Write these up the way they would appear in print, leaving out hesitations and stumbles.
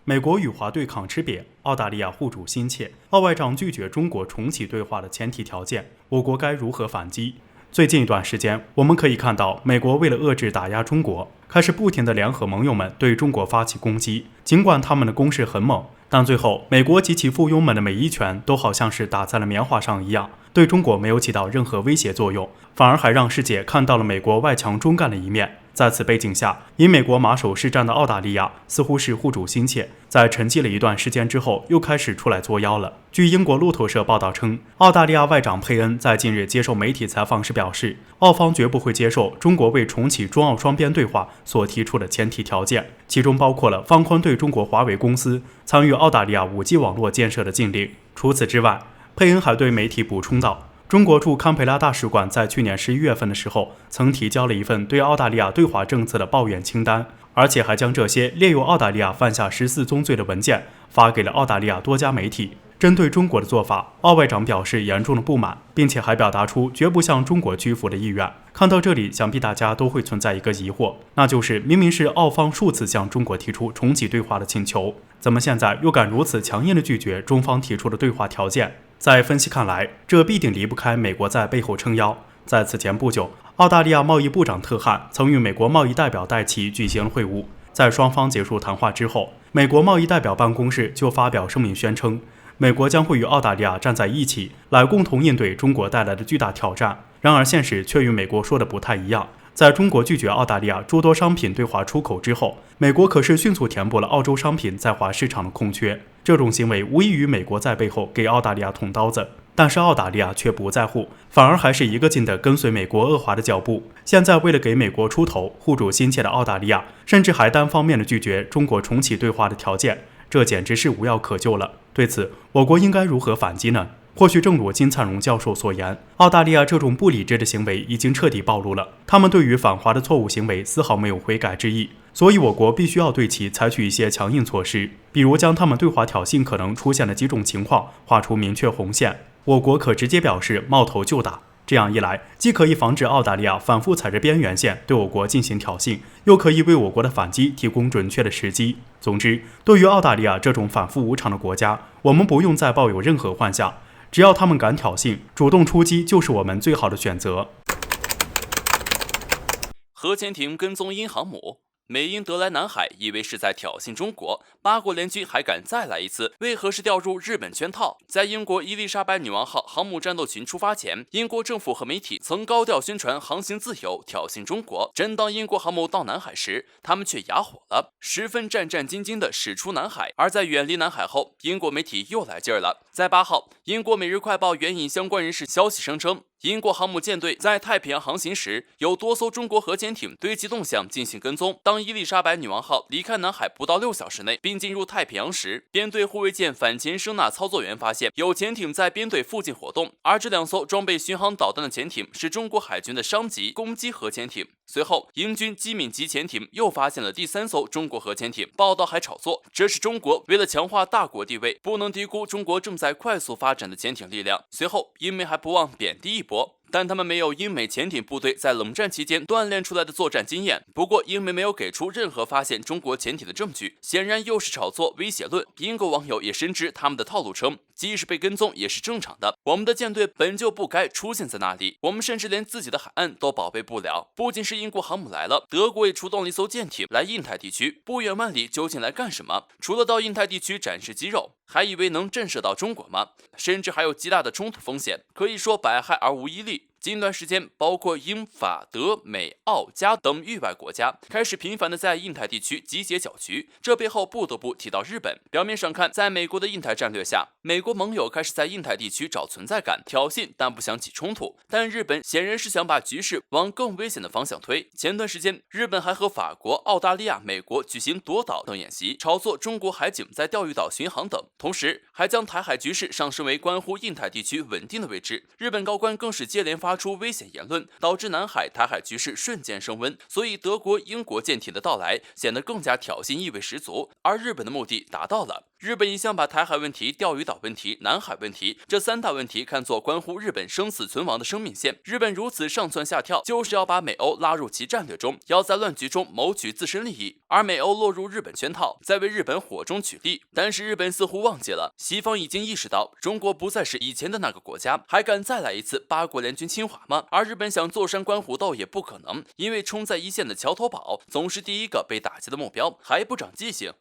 美国与华对抗吃瘪，澳大利亚护主心切，澳外长拒绝中国重启对话的前提条件，我国该如何反击？最近一段时间，我们可以看到，美国为了遏制打压中国，开始不停地联合盟友们对中国发起攻击。尽管他们的攻势很猛，但最后美国及其附庸们的每一拳都好像是打在了棉花上一样，对中国没有起到任何威胁作用，反而还让世界看到了美国外强中干的一面。在此背景下，以美国马首是瞻的澳大利亚似乎是护主心切，在沉寂了一段时间之后，又开始出来作妖了。据英国路透社报道称，澳大利亚外长佩恩在近日接受媒体采访时表示，澳方绝不会接受中国为重启中澳双边对话所提出的前提条件，其中包括了放宽对中国华为公司参与澳大利亚 5G 网络建设的禁令。除此之外，佩恩还对媒体补充道，中国驻堪培拉大使馆在去年11月份的时候，曾提交了一份对澳大利亚对华政策的抱怨清单，而且还将这些列有澳大利亚犯下14宗罪的文件发给了澳大利亚多家媒体。针对中国的做法，澳外长表示严重的不满，并且还表达出绝不向中国屈服的意愿。看到这里，想必大家都会存在一个疑惑，那就是明明是澳方数次向中国提出重启对话的请求，怎么现在又敢如此强硬地拒绝中方提出的对话条件？在分析看来，这必定离不开美国在背后撑腰。在此前不久，澳大利亚贸易部长特汉曾与美国贸易代表戴奇举行了会晤，在双方结束谈话之后，美国贸易代表办公室就发表声明宣称，美国将会与澳大利亚站在一起，来共同应对中国带来的巨大挑战。然而现实却与美国说的不太一样。在中国拒绝澳大利亚诸多商品对华出口之后，美国可是迅速填补了澳洲商品在华市场的空缺。这种行为无异于美国在背后给澳大利亚捅刀子，但是澳大利亚却不在乎，反而还是一个劲地跟随美国恶华的脚步。现在为了给美国出头，护主心切的澳大利亚甚至还单方面地拒绝中国重启对话的条件，这简直是无药可救了。对此，我国应该如何反击呢？或许正如金灿荣教授所言，澳大利亚这种不理智的行为已经彻底暴露了，他们对于反华的错误行为丝毫没有悔改之意，所以我国必须要对其采取一些强硬措施，比如将他们对华挑衅可能出现的几种情况画出明确红线，我国可直接表示冒头就打。这样一来，既可以防止澳大利亚反复踩着边缘线对我国进行挑衅，又可以为我国的反击提供准确的时机。总之，对于澳大利亚这种反复无常的国家，我们不用再抱有任何幻想，只要他们敢挑衅，主动出击就是我们最好的选择。核潜艇跟踪英航母，美英得来南海，以为是在挑衅中国，八国联军还敢再来一次，为何是掉入日本圈套？在英国伊丽莎白女王号航母战斗群出发前，英国政府和媒体曾高调宣传航行自由，挑衅中国。真当英国航母到南海时，他们却哑火了，十分战战兢兢地驶出南海。而在远离南海后，英国媒体又来劲儿了。在8号，英国《每日快报》援引相关人士消息声称，英国航母舰队在太平洋航行时，有多艘中国核潜艇对其动向进行跟踪。当伊丽莎白女王号离开南海不到6小时内，并进入太平洋时，编队护卫舰反潜声呐操作员发现有潜艇在编队附近活动，而这2艘装备巡航导弹的潜艇是中国海军的商级攻击核潜艇。随后，英军机敏级潜艇又发现了第3艘中国核潜艇，报道还炒作，这是中国为了强化大国地位，不能低估中国正在快速发展的潜艇力量。随后，英美还不忘贬低一波，但他们没有英美潜艇部队在冷战期间锻炼出来的作战经验。不过，英美没有给出任何发现中国潜艇的证据，显然又是炒作威胁论。英国网友也深知他们的套路，称即使被跟踪也是正常的，我们的舰队本就不该出现在那里，我们甚至连自己的海岸都保卫不了。不仅是英国航母来了，德国也出动了一艘舰艇来印太地区，不远万里究竟来干什么？除了到印太地区展示肌肉，还以为能震慑到中国吗？甚至还有极大的冲突风险，可以说百害而无一利。近段时间，包括英、法、德、美、澳、加等域外国家开始频繁地在印太地区集结搅局，这背后不得不提到日本。表面上看，在美国的印太战略下，美国盟友开始在印太地区找存在感、挑衅，但不想起冲突。但日本显然是想把局势往更危险的方向推。前段时间，日本还和法国、澳大利亚、美国举行夺岛等演习，炒作中国海警在钓鱼岛巡航等，同时还将台海局势上升为关乎印太地区稳定的位置。日本高官更是接连发出危险言论，导致南海、台海局势瞬间升温。所以德国、英国舰艇的到来显得更加挑衅意味十足，而日本的目的达到了。日本一向把台海问题、钓鱼岛问题、南海问题这3大问题看作关乎日本生死存亡的生命线。日本如此上蹿下跳，就是要把美欧拉入其战略中，要在乱局中谋取自身利益，而美欧落入日本圈套，在为日本火中取栗。但是日本似乎忘记了，西方已经意识到中国不再是以前的那个国家，还敢再来一次八国联军侵华吗？而日本想坐山观虎斗也不可能，因为冲在一线的桥头堡总是第一个被打击的目标，还不长记性。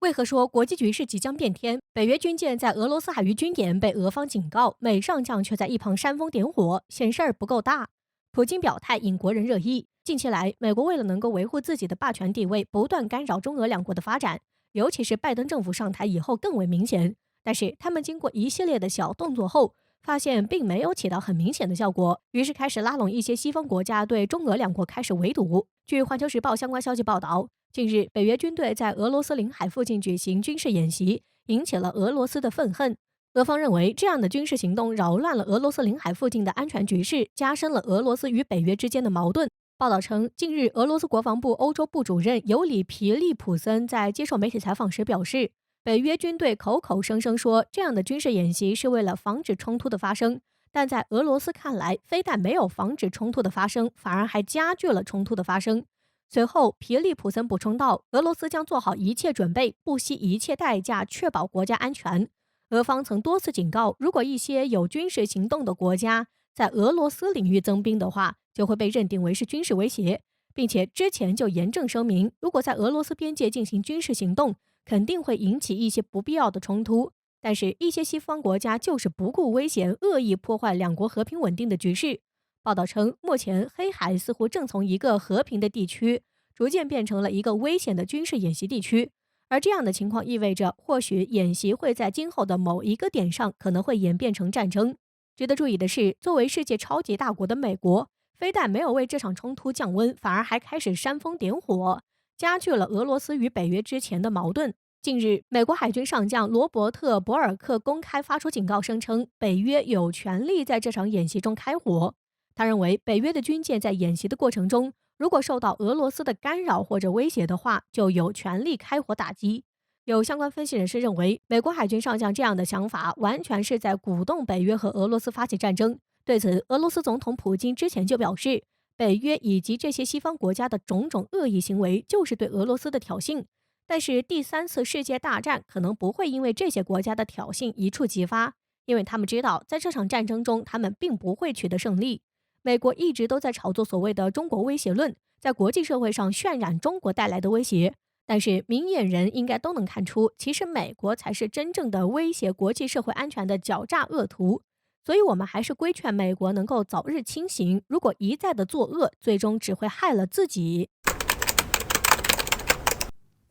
为何说国际局势即将变天？北约军舰在俄罗斯海域军演被俄方警告，美上将却在一旁煽风点火，显事儿不够大。普京表态引国人热议。近期来，美国为了能够维护自己的霸权地位，不断干扰中俄两国的发展，尤其是拜登政府上台以后更为明显。但是他们经过一系列的小动作后，发现并没有起到很明显的效果，于是开始拉拢一些西方国家对中俄两国开始围堵。据环球时报相关消息报道，近日北约军队在俄罗斯领海附近举行军事演习，引起了俄罗斯的愤恨。俄方认为这样的军事行动扰乱了俄罗斯领海附近的安全局势，加深了俄罗斯与北约之间的矛盾。报道称，近日俄罗斯国防部欧洲部主任尤里皮利普森在接受媒体采访时表示，北约军队口口声声说这样的军事演习是为了防止冲突的发生，但在俄罗斯看来，非但没有防止冲突的发生，反而还加剧了冲突的发生。随后，皮利普森补充道，俄罗斯将做好一切准备，不惜一切代价确保国家安全。俄方曾多次警告，如果一些有军事行动的国家在俄罗斯领域增兵的话，就会被认定为是军事威胁，并且之前就严正声明，如果在俄罗斯边界进行军事行动，肯定会引起一些不必要的冲突。但是，一些西方国家就是不顾危险，恶意破坏两国和平稳定的局势。报道称，目前黑海似乎正从一个和平的地区逐渐变成了一个危险的军事演习地区，而这样的情况意味着，或许演习会在今后的某一个点上可能会演变成战争。值得注意的是，作为世界超级大国的美国，非但没有为这场冲突降温，反而还开始煽风点火，加剧了俄罗斯与北约之前的矛盾。近日，美国海军上将罗伯特·博尔克公开发出警告，声称北约有权利在这场演习中开火。他认为，北约的军舰在演习的过程中，如果受到俄罗斯的干扰或者威胁的话，就有权利开火打击。有相关分析人士认为，美国海军上将这样的想法完全是在鼓动北约和俄罗斯发起战争。对此，俄罗斯总统普京之前就表示，北约以及这些西方国家的种种恶意行为就是对俄罗斯的挑衅。但是第3次世界大战可能不会因为这些国家的挑衅一触即发，因为他们知道在这场战争中他们并不会取得胜利。美国一直都在炒作所谓的中国威胁论，在国际社会上渲染中国带来的威胁，但是明眼人应该都能看出，其实美国才是真正的威胁国际社会安全的狡诈恶徒。所以我们还是规劝美国能够早日清醒，如果一再的作恶，最终只会害了自己。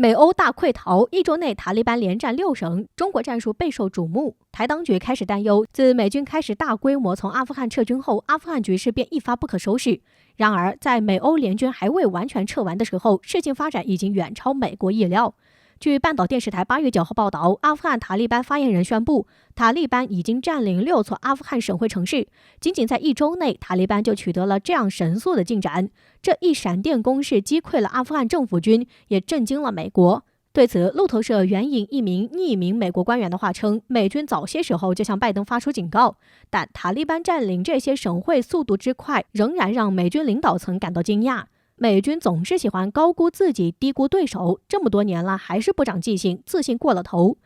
美欧大溃逃，1周内塔利班连战6省，中国战术备受瞩目。台当局开始担忧，自美军开始大规模从阿富汗撤军后，阿富汗局势便一发不可收拾。然而，在美欧联军还未完全撤完的时候，事情发展已经远超美国意料。据半岛电视台8月9号报道，阿富汗塔利班发言人宣布，塔利班已经占领6座阿富汗省会城市。仅仅在1周内，塔利班就取得了这样神速的进展。这一闪电攻势击溃了阿富汗政府军，也震惊了美国。对此，路透社援引一名匿名美国官员的话称，美军早些时候就向拜登发出警告，但塔利班占领这些省会速度之快，仍然让美军领导层感到惊讶。美军总是喜欢高估自己，低估对手，这么多年了还是不长记性，自信过了头。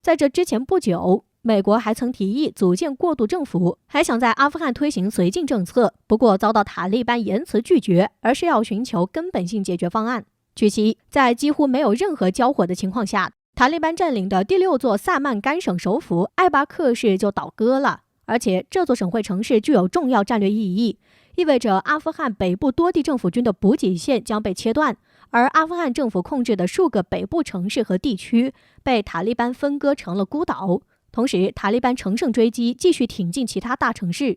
在这之前不久，美国还曾提议组建过渡政府，还想在阿富汗推行绥靖政策，不过遭到塔利班严词拒绝，而是要寻求根本性解决方案。据悉，在几乎没有任何交火的情况下，塔利班占领的第6座萨曼甘省首府艾巴克市就倒戈了，而且这座省会城市具有重要战略意义，意味着阿富汗北部多地政府军的补给线将被切断，而阿富汗政府控制的数个北部城市和地区被塔利班分割成了孤岛。同时，塔利班乘胜追击，继续挺进其他大城市。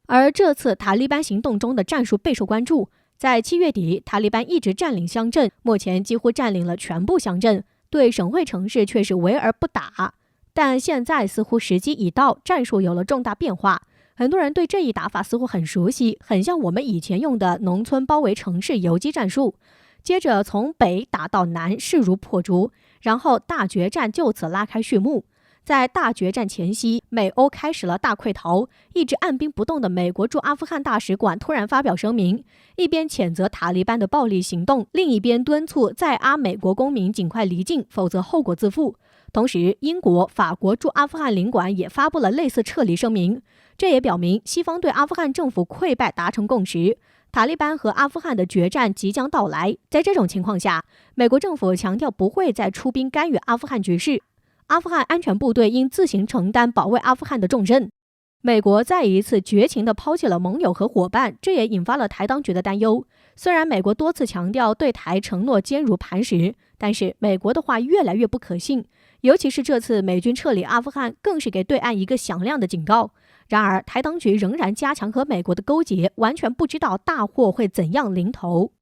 而这次塔利班行动中的战术备受关注。在7月底，塔利班一直占领乡镇，目前几乎占领了全部乡镇，对省会城市却是围而不打。但现在似乎时机已到，战术有了重大变化。很多人对这一打法似乎很熟悉，很像我们以前用的农村包围城市游击战术。接着从北打到南，势如破竹，然后大决战就此拉开序幕。在大决战前夕，美欧开始了大溃逃，一直按兵不动的美国驻阿富汗大使馆突然发表声明，一边谴责塔利班的暴力行动，另一边敦促在阿美国公民尽快离境，否则后果自负。同时，英国、法国驻阿富汗领馆也发布了类似撤离声明，这也表明西方对阿富汗政府溃败达成共识，塔利班和阿富汗的决战即将到来。在这种情况下，美国政府强调不会再出兵干预阿富汗局势，阿富汗安全部队应自行承担保卫阿富汗的重任。美国再一次绝情地抛弃了盟友和伙伴，这也引发了台当局的担忧。虽然美国多次强调对台承诺坚如磐石，但是美国的话越来越不可信，尤其是这次美军撤离阿富汗，更是给对岸一个响亮的警告。然而，台当局仍然加强和美国的勾结，完全不知道大祸会怎样临头。